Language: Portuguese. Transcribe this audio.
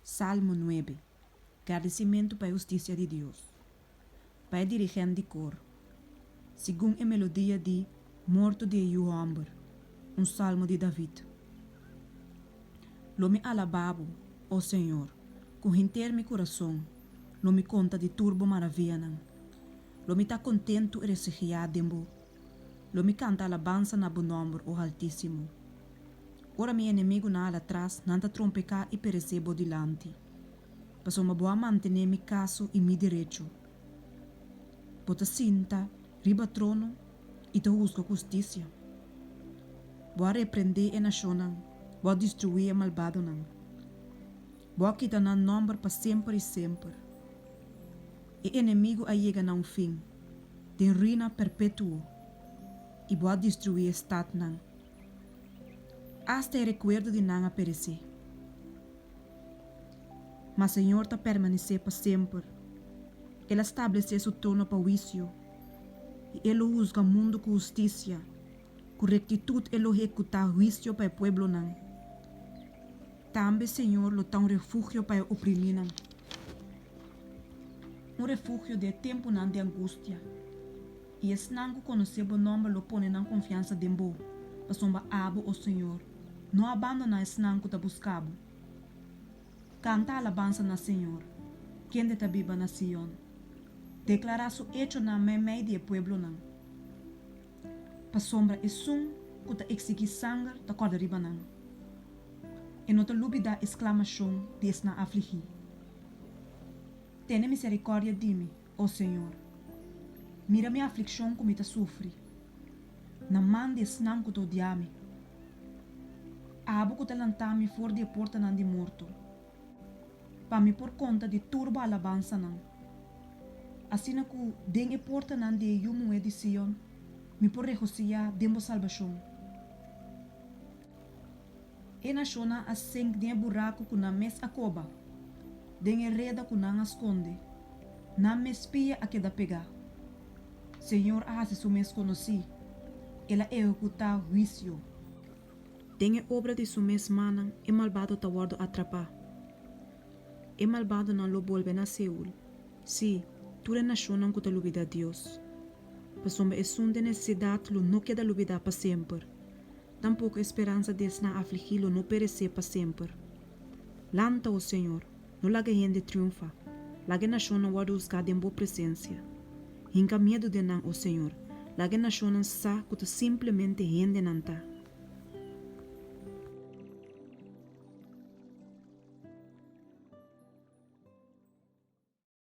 Salmo 9. Agradecimento para a justiça de Deus. Para a dirigente de cor. Segundo a melodia de Morto de Yuhamber, salmo de David. Lo me alababo, ó Senhor, com inteiro meu coração, lo me conta de turbo maravilha. Lo me está contento e resigriado dembo. Lo me canta alabança na bom nome, ó Altíssimo. Ora meu inimigo na ala atrás, nanta trompecar e perecebo dilante. Passou uma boa manter mi caso e mi direito. Bota cinta, riba trono e te busca justiça. Boa repreender a nação, boa destruir a malvado. Boa quitar na nome para sempre e sempre. E inimigo a chega a fim, tem ruína perpétuo e boa destruir estado. Hasta o recuerdo de não perecer. Mas o Senhor está permanecer para sempre. Ele estabelece seu trono para o juízo. E Ele juzga o mundo com justiça. Com rectitude Ele executa juízo para o povo. Também, Senhor, Ele dá refúgio para o oprimido. Refúgio de tempo de angústia. E esse não conhecer o nome, Ele põe na confiança de Deus. Para sombra abo o Senhor. Não abandona esse não que está buscando. Canta a alabança na Senhor. Quem de tabiba na Sion. Declarar su hecho na meio de pueblo não. Pa sombra e som que ta exigir sangue da corda riba não. E não ta lubida exclamação des na afligir. Tene misericórdia de mim, ó Senhor. Mira minha aflição como ta sofre. Na man des não que ta odiame. Abo que ta lantame fora de porta não de morto. Para me por conta de turba alabança não. Assim que den e porta não de yumu edição, me por regocija dembo salvação. E na chona a seng de buraco que na mes akoba, den e reda que não esconde, na me espia a que da pegar. Senhor a se sumes conheci, ela executa juízo. Den e obra de sumes manan e malvado ta guardo atrapar. E malvado não lo vuelve na Seul. Sí, toda nação não te lubida a Deus. Passomba é som de necessidade lo não queda lubida para sempre. Tampouco a esperança de na afligilo não perecer para sempre. Lanta o Senhor, não laga gente triunfa. Laga nação não guarda os em boa presença. Hinca medo de não o Senhor. Laga nação não sa que simplesmente gente não tá.